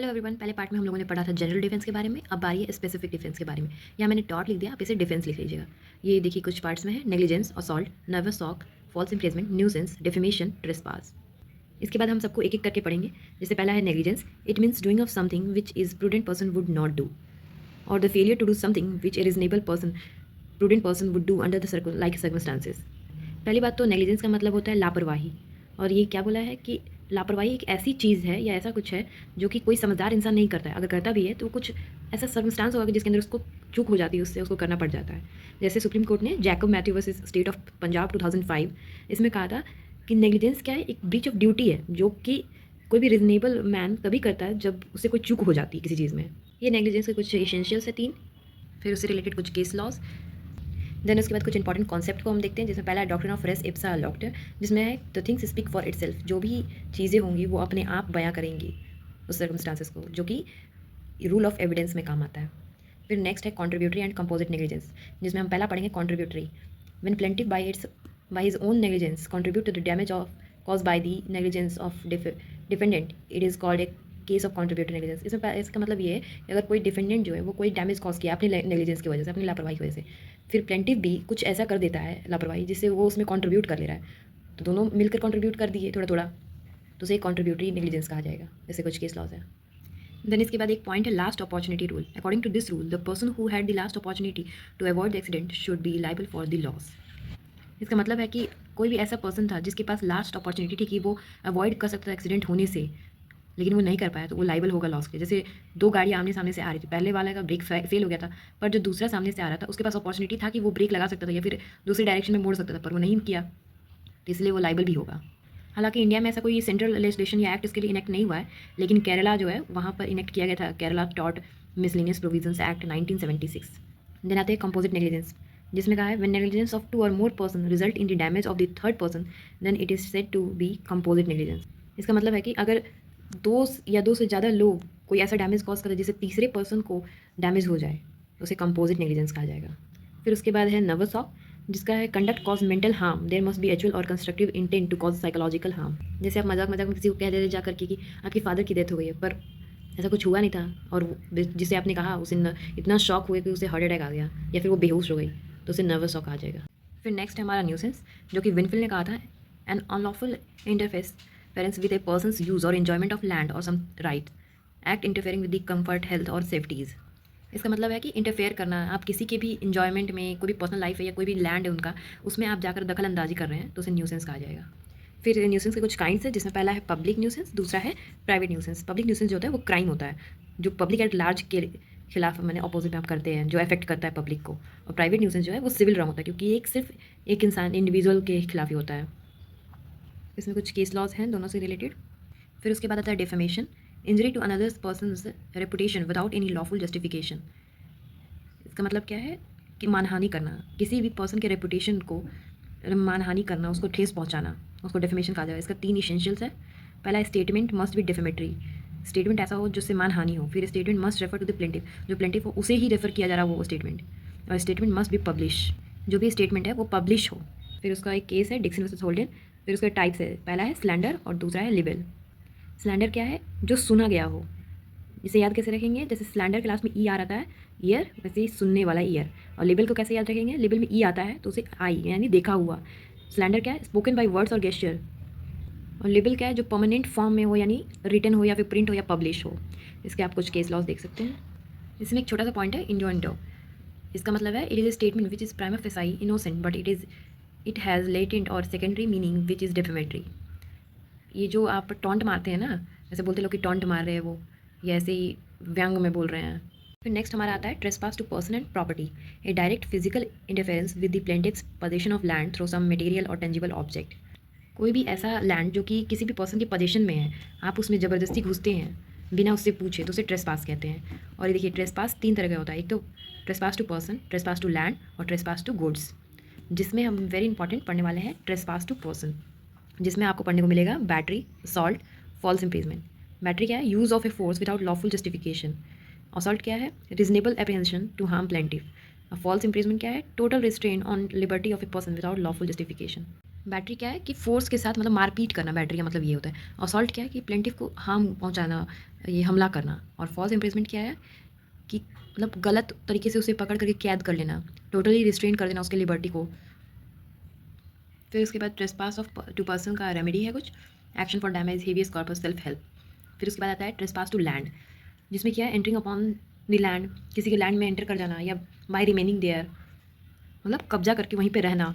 Hello everyone. पहले part में हम लोगों ने पढ़ा था जनरल डिफेंस के बारे में, अब बारी है स्पेसिफिक डिफेंस के बारे में। यहाँ मैंने डॉट लिख दिया, आप इसे डिफेंस लिख लीजिएगा। ये देखिए कुछ पार्ट्स में है, negligence, assault, nervous shock, false imprisonment, nuisance, defamation, trespass. इसके बाद हम सबको एक एक करके पढ़ेंगे। जैसे पहला है negligence. It means doing of something which is prudent person would not do, और the failure to do something which a reasonable person prudent person would do under the like circumstances. पहली बात तो नेग्लिजेंस का मतलब होता है लापरवाही। और ये क्या बोला है कि लापरवाही एक ऐसी चीज़ है या ऐसा कुछ है जो कि कोई समझदार इंसान नहीं करता है। अगर करता भी है तो कुछ ऐसा सर्कमस्टांस होगा कि जिसके अंदर उसको चूक हो जाती है, उससे उसको करना पड़ जाता है। जैसे सुप्रीम कोर्ट ने Jacob Matthew versus state of Punjab 2005 इसमें कहा था कि नेग्लिजेंस क्या है, एक ब्रीच ऑफ ड्यूटी है जो कि कोई भी रिजनेबल मैन तभी करता है जब उससे कोई चूक हो जाती है किसी चीज़ में। ये नेग्लिजेंस के कुछ एसेंशियल्स है 3। फिर उससे रिलेटेड कुछ केस लॉज। देन उसके बाद कुछ इंपॉर्टेंट कॉन्सेप्ट को हम देखते हैं, जिसमें पहला है डॉक्ट्रिन ऑफ रेस इप्सा लॉक्टर, जिसमें है the things speak for itself. जो भी चीज़ें होंगी वो अपने आप बयां करेंगी उस सर्कमस्टांसेस को, जो कि रूल ऑफ एविडेंस में काम आता है। फिर नेक्स्ट है कॉन्ट्रीब्यूटरी एंड कंपोजिट नेग्लिजेंस, जिसमें हम पहला पढ़ेंगे contributory. When plaintiff by his own negligence contribute to the damage of cause by the negligence of defendant, it is called a case of contributory negligence. इसका मतलब ये है कि अगर कोई डिफेंडेंट जो है वो कोई डैमेज कॉज किया अपनी नेग्लिजेंस की वजह से, अपनी लापरवाही की वजह से, फिर प्लेंटिव भी कुछ ऐसा कर देता है लापरवाही जिससे वो उसमें कंट्रीब्यूट कर ले रहा है, तो दोनों मिलकर कंट्रीब्यूट कर दिए थोड़ा थोड़ा, तो उसे कॉन्ट्रीब्यूटरी नेग्लिजेंस कहा जाएगा। ऐसे कुछ केस लॉज है। देन इसके बाद एक पॉइंट है last opportunity rule. According to this rule the person who had the last opportunity to avoid the accident should be liable for the loss. इसका मतलब है कि कोई भी ऐसा पर्सन था जिसके पास लास्ट अपॉर्चुनिटी थी कि वो अवॉइड कर सकता था एक्सीडेंट होने से, लेकिन वो नहीं कर पाया, तो वो लाइबल होगा लॉस के। जैसे दो गाड़ियाँ आमने सामने से आ रही थी, पहले वाले का ब्रेक फेल हो गया था, पर जो दूसरा सामने से आ रहा था उसके पास अपॉर्चुनिटी था कि वो ब्रेक लगा सकता था या फिर दूसरी डायरेक्शन में मोड़ सकता था, पर वो नहीं किया, तो इसलिए वो लाइबल भी होगा। हालांकि इंडिया में ऐसा कोई सेंट्रल लेजिस्लेशन या एक्ट इसके लिए इनेक्ट नहीं हुआ है, लेकिन केरला जो है वहाँ पर इनेक्ट किया गया था, केरला टॉट मिसलेनियस प्रोविजंस एक्ट 1976। देन आते हैं कंपोजिट नेग्लिजेंस, जिसमें कहा है when negligence of 2 or more person result in the damage of the third person then it is said to be composite negligence. इसका मतलब है कि अगर दो से ज़्यादा लोग कोई ऐसा डैमेज कॉज करें जिससे तीसरे पर्सन को डैमेज हो जाए, तो उसे कंपोजिट नेग्लिजेंस कहा जाएगा। फिर उसके बाद है नर्वस शॉक, जिसका है conduct cause mental harm, there must be actual और constructive intent to cause psychological harm. जैसे आप मजाक मजाक में किसी को कह देते जा करके कि आपके फादर की डेथ हो गई है, पर ऐसा कुछ हुआ नहीं था, और जिसे आपने कहा उसे इतना शॉक हुआ कि उसे हार्ट अटैक आ गया या फिर वो बेहोश हो गई, तो उसे नर्वस शॉक आ जाएगा। फिर नेक्स्ट है हमारा न्यूसेंस, जो कि विनफिल ने कहा था an unlawful interference with a person's use और एंजॉयमेंट ऑफ लैंड और some right act interfering with the comfort health और सेफ्टीज़। इसका मतलब है कि इंटरफेयर करना, आप किसी के भी इंजॉयमेंट में, कोई भी पर्सनल लाइफ है या कोई भी लैंड है उनका, उसमें आप जाकर दखल अंदाजी कर रहे हैं, तो उसे न्यूसेंस कहा जाएगा। फिर न्यूसेंस के कुछ काइंड्स है, जिसमें पहला है पब्लिक न्यूसेंस, दूसरा है प्राइवेट न्यूसेंस। पब्लिक न्यूसेंस जो होता है वो क्राइम होता है, जो पब्लिक एट लार्ज के खिलाफ मैंने अपोजिट में आप करते हैं, जो अफेक्ट करता है पब्लिक को। और प्राइवेट न्यूसेंस जो है वो सिविल रॉन्ग होता है, क्योंकि एक सिर्फ एक इंसान इंडिविजुअल के खिलाफ ही होता है। इसमें कुछ केस लॉज हैं दोनों से रिलेटेड। फिर उसके बाद आता है defamation, injury to another's person's reputation without any lawful justification. इसका मतलब क्या है कि मानहानि करना, किसी भी पर्सन के रेपुटेशन को मानहानि करना, उसको ठेस पहुंचाना, उसको डेफेमेशन कहा जाएगा। इसका 3 इसेंशियल्स है। पहला statement must be defamatory, statement ऐसा हो जिससे मानहानि हो। फिर statement must refer to the plaintiff, जो प्लेंटिफ हो उसे ही रेफर किया जा रहा हो वो स्टेटमेंट। और स्टेटमेंट मस्ट बी पब्लिश, जो भी स्टेटमेंट है वो पब्लिश हो। फिर उसका एक केस है डिक्सन वर्सेस होल्डन। फिर उसके टाइप्स है, पहला है स्लैंडर और दूसरा है लिबेल। स्लैंडर क्या है, जो सुना गया हो। इसे याद कैसे रखेंगे, जैसे स्लैंडर क्लास में ई आ रहा है ईयर, वैसे ही सुनने वाला ईयर। और लेबल को कैसे याद रखेंगे, लेबल में ई आता है तो उसे आई यानी देखा हुआ। स्लैंडर क्या है, स्पोकन बाय वर्ड्स और गेस्चर। और लेबल क्या है, जो परमानेंट फॉर्म में हो, यानी रिटन हो या फिर प्रिंट हो या पब्लिश हो। इसके आप कुछ केस लॉज देख सकते हैं। इसमें एक छोटा सा पॉइंट है इंडो। इसका मतलब है it is a statement which is prima facie innocent but it has latent और secondary meaning which is defamatory. ये जो आप टॉन्ट मारते हैं ना, जैसे बोलते लोग कि टॉन्ट मार रहे हैं वो, या ऐसे ही व्यंग में बोल रहे हैं। फिर नेक्स्ट हमारा आता है trespass to person and property, a direct physical interference with the plaintiff's possession of land through some material और टेंजिबल ऑब्जेक्ट। कोई भी ऐसा लैंड जो कि किसी भी पर्सन के पोजीशन में है, आप उसमें ज़बरदस्ती घुसते हैं बिना उससे पूछे, तो उसे ट्रेसपास कहते हैं। और ये देखिए ट्रेसपास 3 तरह का होता है, एक तो trespass to person, trespass to land और ट्रेसपास टू गुड्स। जिसमें हम वेरी इंपॉर्टेंट पढ़ने वाले हैं ट्रेसपास टू पर्सन, जिसमें आपको पढ़ने को मिलेगा battery, assault, false imprisonment. Battery क्या है, use of a force without lawful justification. Assault क्या है, reasonable apprehension to harm plaintiff. False imprisonment क्या है, total restraint on liberty of a person without lawful justification. Battery क्या है कि force के साथ मतलब मारपीट करना, बैटरी का मतलब ये होता है। असॉल्ट क्या है कि प्लेंटिफ को हार्म पहुँचाना, ये हमला करना। और फ़ॉल्स इम्प्रिजनमेंट क्या है कि मतलब गलत तरीके से उसे पकड़ करके कैद कर लेना, टोटली रिस्ट्रेन कर देना उसकी लिबर्टी को। फिर उसके बाद ट्रेसपास ऑफ टू पर्सन का रेमेडी है कुछ, action for damage habeas corpus self help. फिर उसके बाद आता है ट्रेसपास टू लैंड, जिसमें क्या है एंटरिंग अपॉन द लैंड, किसी के लैंड में एंटर कर जाना या बाय रिमेनिंग देयर, मतलब कब्जा करके वहीं पे रहना।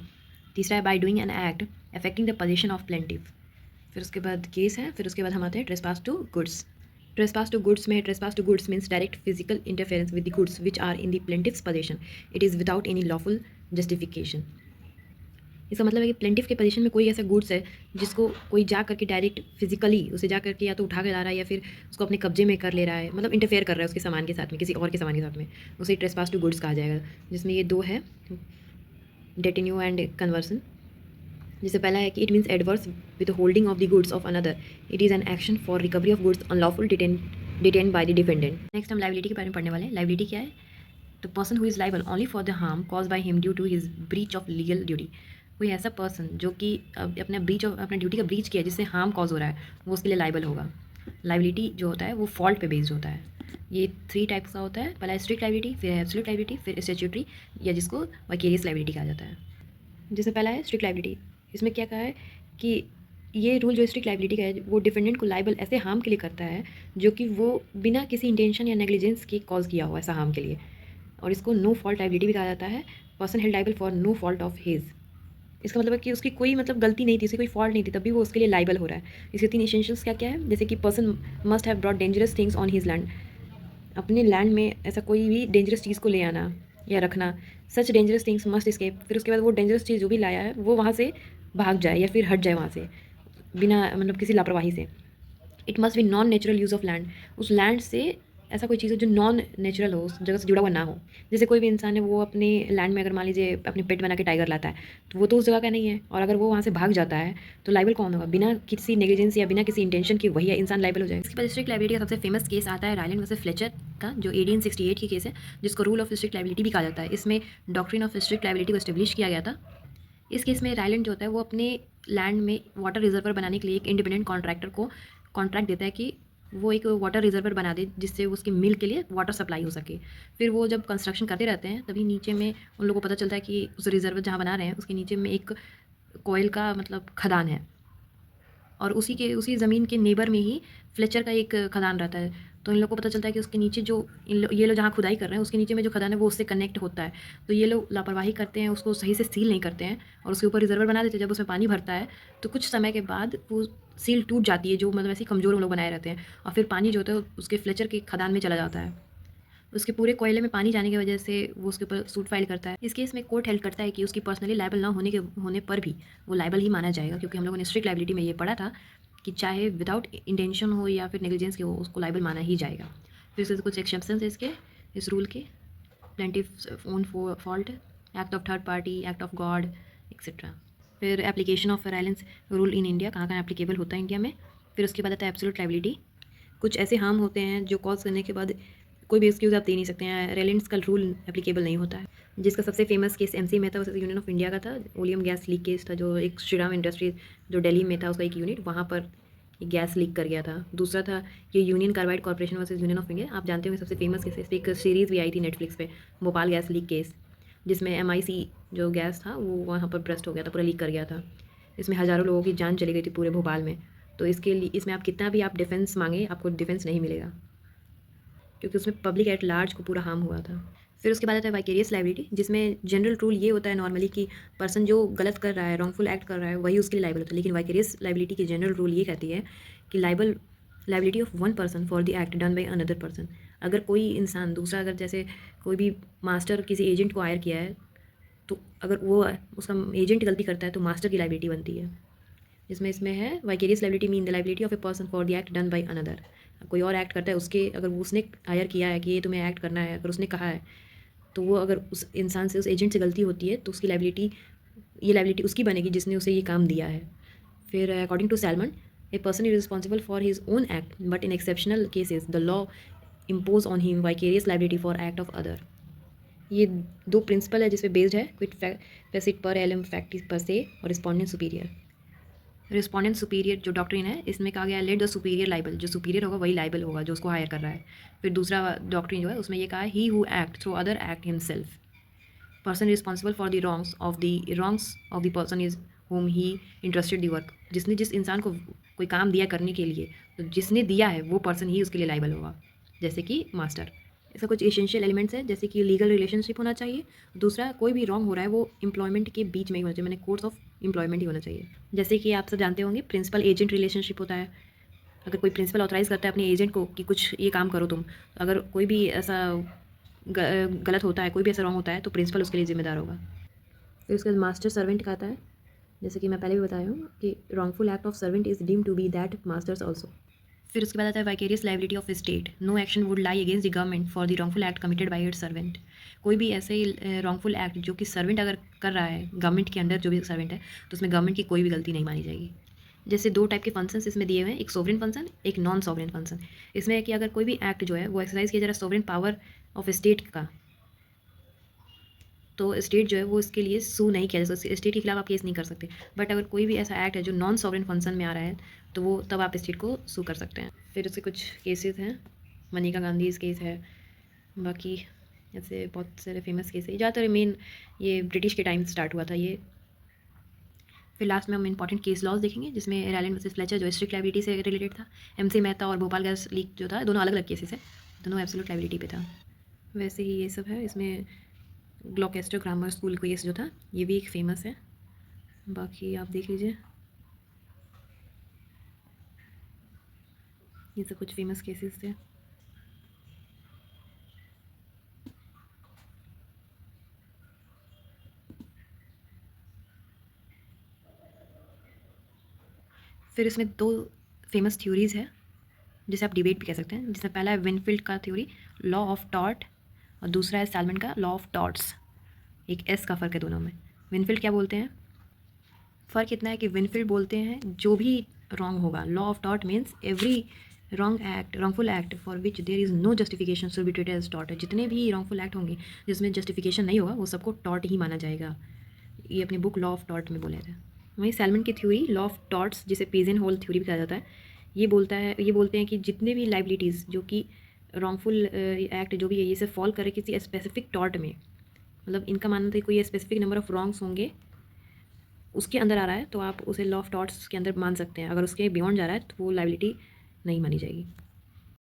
तीसरा है by doing an act affecting the position of plaintiff. फिर उसके बाद केस है। फिर उसके बाद हम आते हैं trespass to goods. Trespass to goods में trespass to goods means direct physical interference with the goods which are in the plaintiff's possession, it is without any lawful justification. इसका मतलब है कि प्लेंटिफ के पोजीशन में कोई ऐसा गुड्स है जिसको कोई जा करके डायरेक्ट फिजिकली उसे जा करके या तो उठा के ला रहा है या फिर उसको अपने कब्जे में कर ले रहा है, मतलब इंटरफेयर कर रहा है उसके सामान के साथ में, किसी और के सामान के साथ में, उसे ट्रेसपास टू गुड्स कहा जाएगा। जिसमें ये दो है, डेटिन्यू एंड कन्वर्सन। जैसे पहला है कि it means adverse withholding of the goods of another, it is an action for recovery of goods unlawful detain by the defendant. Next हम लाइबिलिटी के बारे में पढ़ने वाले हैं। लाइबिलिटी क्या है? The person who is liable only for the harm cause by him due to his breach of legal duty. कोई ऐसा पर्सन जो कि अपने ब्रीच ऑफ अपने ड्यूटी का ब्रीच किया जिससे हार्म कॉज हो रहा है, वो उसके लिए लाइबल होगा। लाइबिलिटी जो होता है वो फॉल्ट पे बेस्ड होता है। ये 3 टाइप्स का होता है। पहला स्ट्रिक्ट लाइबिलिटी, फिर एब्सोल्यूट लाइबिलिटी, फिर स्टैट्यूटरी या जिसको वाइकेरियस लाइबिलिटी कहा जाता है। जैसे पहला है स्ट्रिक्ट लाइबिलिटी। इसमें क्या कहा है कि ये रूल जो स्ट्रिक्ट लाइबिलिटी का है वो डिफेंडेंट को लाइबल ऐसे हार्म के लिए करता है जो कि वो बिना किसी इंटेंशन या नेग्लिजेंस के कॉज किया हो ऐसा हार्म के लिए, और इसको नो फॉल्ट लाइबिलिटी भी कहा जाता है। Person held liable for no fault of his. इसका मतलब है कि उसकी कोई मतलब गलती नहीं थी, उसकी कोई फॉल्ट नहीं थी, तभी वो उसके लिए लाइबल हो रहा है। इसके 3 एसेंशियल्स क्या क्या है? जैसे कि person must have brought dangerous things on his land, अपने लैंड में ऐसा कोई भी डेंजरस चीज़ को ले आना या रखना, सच डेंजरस थिंग्स मस्ट एस्केप। फिर उसके बाद वो डेंजरस चीज़ जो भी लाया है वो वहाँ से भाग जाए या फिर हट जाए वहाँ से बिना मतलब किसी लापरवाही से। It must be non natural use of land, उस लैंड से ऐसा कोई चीज़ हो जो नॉन नेचुरल हो, उस जगह से जुड़ा हुआ ना हो। जैसे कोई भी इंसान है वो अपने लैंड में अगर मान लीजिए अपने पेट बना के टाइगर लाता है, तो वो तो उस जगह का नहीं है, और अगर वो वहाँ से भाग जाता है तो लाइबल कौन होगा? बिना किसी नेग्लिजेंस या बिना किसी इंटेंशन की वही इंसान लाइबल हो जाएगा। इसके बाद स्ट्रिक्ट लाइबिलिटी का सबसे फेमस केस आता है रायलैंड वर्सेस फ्लेचर का, जो 1868 की केस है, जिसको रूल ऑफ स्ट्रिक्ट लाइबिलिटी भी कहा जाता है। इसमें डॉक्ट्रिन ऑफ स्ट्रिक्ट लाइबिलिटी को एस्टेब्लिश किया गया था। इस केस में रायलैंड जो होता है वो अपने लैंड में वाटर रिजर्वर बनाने के लिए एक इंडिपेंडेंट कॉन्ट्रैक्टर को कॉन्ट्रैक्ट देता है कि वो एक वाटर रिजर्वर बना दे जिससे उसकी मिल के लिए वाटर सप्लाई हो सके। फिर वो जब कंस्ट्रक्शन करते रहते हैं तभी नीचे में उन लोगों को पता चलता है कि उस रिजर्वर जहाँ बना रहे हैं उसके नीचे में एक कोयल का मतलब खदान है, और उसी ज़मीन के नेबर में ही फ्लेचर का एक खदान रहता है। तो इन लोगों को पता चलता है कि उसके नीचे जो ये लोग जहाँ खुदाई कर रहे हैं उसके नीचे में जो खदान है वो उससे कनेक्ट होता है। तो ये लोग लापरवाही करते हैं, उसको सही से सील नहीं करते हैं और उसके ऊपर रिजर्वर बना देते हैं। जब उसमें पानी भरता है तो कुछ समय के बाद वो सील टूट जाती है, जो मतलब ऐसे कमज़ोर वो लोग बनाए रहते हैं, और फिर पानी जो होता है उसके फ्लेचर के खदान में चला जाता है। उसके पूरे कोयले में पानी जाने की वजह से वो उसके ऊपर सूट फाइल करता है। इस केस में कोर्ट हेल्ड करता है कि उसकी पर्सनली लायबल ना होने पर भी वो लायबल ही माना जाएगा, क्योंकि हम लोगों ने स्ट्रिक्ट लायबिलिटी में ये पढ़ा था कि चाहे विदाउट इंटेंशन हो या फिर नेग्लिजेंस के हो, उसको लायबल माना ही जाएगा। फिर से कुछ एक्सेप्शंस है इस रूल के, plaintiff own fault, act of third party, act of God, etcetera. फिर application of violence rule in India, कहाँ कहाँ एप्लीकेबल होता है इंडिया में। फिर उसके बाद आता है एब्सोल्यूट लायबिलिटी, कुछ ऐसे हार्म होते हैं जो कॉज करने के बाद कोई भी एक्सक्यूज़ आप दे नहीं सकते हैं, रेलेंट्स का रूल एप्लीकेबल नहीं होता है। जिसका सबसे फेमस केस एमसी में था, वो यूनियन ऑफ इंडिया का था, ओलियम गैस लीक केस था, जो एक श्रीराम इंडस्ट्रीज जो दिल्ली में था उसका एक यूनिट, वहाँ पर गैस लीक कर गया था। दूसरा था ये union carbide corporation versus union of India, आप जानते होंगे सबसे फेमस केस। इस पर एक सीरीज़ भी आई थी नेटफ्लिक्स पे, भोपाल गैस लीक केस, जिसमें MIC जो गैस था वो वहाँ पर ब्रस्ट हो गया था, पूरा लीक कर गया था। इसमें हज़ारों लोगों की जान चली गई थी पूरे भोपाल में। तो इसके लिए इसमें आप कितना भी आप डिफेंस मांगे, आपको डिफेंस नहीं मिलेगा, क्योंकि उसमें पब्लिक एट लार्ज को पूरा हार्म हुआ था। फिर उसके बाद आता है वाइकेरियस लायबिलिटी, जिसमें जनरल रूल ये होता है नॉर्मली कि पर्सन जो गलत कर रहा है, रॉन्गफुल एक्ट कर रहा है, वही उसके लिए लायबल होता है। लेकिन वाइकेरियस लायबिलिटी की जनरल रूल ये कहती है कि liability of one person for the act done by another person. अगर कोई इंसान दूसरा, अगर जैसे कोई भी मास्टर किसी एजेंट को हायर किया है, तो अगर वो उसका एजेंट गलती करता है तो मास्टर की लायबिलिटी बनती है। इसमें है vicarious liability mean the liability of a person for the act done by another. कोई और एक्ट करता है, उसके अगर वो उसने हायर किया है कि ये तुम्हें एक्ट करना है, अगर उसने कहा है, तो वो अगर उस इंसान से, उस एजेंट से गलती होती है तो उसकी ये लायबिलिटी उसकी बनेगी जिसने उसे ये काम दिया है। फिर according to Salmond, a person is responsible for his own act but in exceptional cases the law impose on him vicarious liability for act of other. ये 2 प्रिंसिपल है जिस पे बेस्ड है, क्विट फेसिट पर एलम फैक्टिस पर से और रिस्पोंडेंट सुपीरियर। रिस्पोंडेंट सुपीरियर जो डॉक्ट्रिन है इसमें कहा गया है लेट द सुपीरियर लाइबल, जो सुपीरियर होगा वही लाइबल होगा जो उसको हायर कर रहा है। फिर दूसरा डॉक्ट्रिन जो है उसमें ये कहा है he who act through other act himself, person responsible for the wrongs of the person is home he interested the work. जिसने जिस इंसान को कोई काम दिया करने के लिए, तो जिसने दिया है वो पर्सन ही उसके लिए लाइबल होगा, जैसे कि मास्टर। ऐसा कुछ एसेंशियल एलिमेंट्स है जैसे कि लीगल रिलेशनशिप होना चाहिए। दूसरा, कोई भी रॉन्ग हो रहा है वो एम्प्लॉयमेंट के बीच में ही होना चाहिए, मैंने कोर्स ऑफ एम्प्लॉयमेंट ही होना चाहिए। जैसे कि आप सब जानते होंगे प्रिंसिपल एजेंट रिलेशनशिप होता है। अगर कोई प्रिंसिपल ऑथराइज़ करता है अपने एजेंट को कि कुछ ये काम करो तुम, तो अगर कोई भी ऐसा गलत होता है, कोई भी ऐसा रॉन्ग होता है, तो प्रिंसिपल उसके लिए जिम्मेदार होगा। फिर उसके बाद मास्टर सर्वेंट का आता है, जैसे कि मैं पहले भी बताया हूँ कि wrongful act of servant is deem to be that masters also. फिर उसके बाद आता है vicarious liability of state, no action would lie against the government for the wrongful act committed by its servant. कोई भी ऐसे ही रॉन्गफुल एक्ट जो कि सर्वेंट अगर कर रहा है, गवर्नमेंट के अंडर जो भी सर्वेंट है, तो उसमें गवर्नमेंट की कोई भी गलती नहीं मानी जाएगी। जैसे 2 टाइप के फंक्शंस इसमें दिए हुए हैं, एक सोवरेन फंक्शन, एक नॉन सोवरेन फंक्शन। इसमें है कि अगर कोई भी एक्ट जो है वो एक्सरसाइज किया जा रहा है सोवरेन पावर ऑफ स्टेट का, तो स्टेट जो है वो इसके लिए सू नहीं किया जा सकता, स्टेट के खिलाफ आप केस नहीं कर सकते। बट अगर कोई भी ऐसा एक्ट है जो नॉन सॉवरेन फंक्शन में आ रहा है, तो वो तब आप स्टेट को सू कर सकते हैं। फिर उसके कुछ केसेस हैं, मनिका गांधी केस है, बाकी ऐसे बहुत सारे फेमस केस है। ज़्यादातर मेन ये ब्रिटिश के टाइम स्टार्ट हुआ था ये। फिर लास्ट में हम इंपॉर्टेंट केस लॉज देखेंगे, जिसमें रायलैंड वर्सेस फ्लेचर जो स्ट्रिक्ट लाइबिलिटी से रिलेटेड था, एमसी मेहता और भोपाल गैस लीक जो था, दोनों अलग अलग केसेस है, दोनों एब्सोल्यूट लाइबिलिटी पे था। वैसे ही ये सब है इसमें। ग्लॉकेस्टर ग्रामर स्कूल केस जो था ये भी एक फेमस है, बाकी आप देख लीजिए, ये सब कुछ फेमस केसेस थे। फिर इसमें 2 फेमस थ्योरीज़ है जिसे आप डिबेट भी कह सकते हैं, जिसमें पहला है विनफील्ड का थ्योरी, लॉ ऑफ टॉट, और दूसरा है सैलमन का लॉ ऑफ टॉट्स। एक एस का फ़र्क है दोनों में। विनफील्ड क्या बोलते हैं, फ़र्क इतना है कि विनफील्ड बोलते हैं जो भी रॉन्ग होगा, law of taught means every wrongful act for which there is no justification should be treated as taught. जितने भी रॉन्गफुल एक्ट होंगे जिसमें जस्टिफिकेशन नहीं होगा वो सबको टॉट ही माना जाएगा। ये अपनी बुक लॉ ऑफ टॉट में बोले थे। वहीं सैलमन की थ्योरी लॉ ऑफ टॉट्स, जिसे पिजन होल थ्योरी भी कहा जाता है, ये बोलते हैं कि जितने भी लाइबिलिटीज़ जो कि रॉन्गफुल एक्ट जो भी है ये सब फॉल करे किसी स्पेसिफिक टॉट में, मतलब इनका मानना था कोई स्पेसिफिक नंबर ऑफ रॉन्ग्स होंगे उसके अंदर आ रहा है, तो आप उसे लॉ ऑफ टॉट्स के अंदर मान सकते हैं। अगर उसके बियॉन्ड जा रहा है तो वो लाइबिलिटी नहीं मानी जाएगी।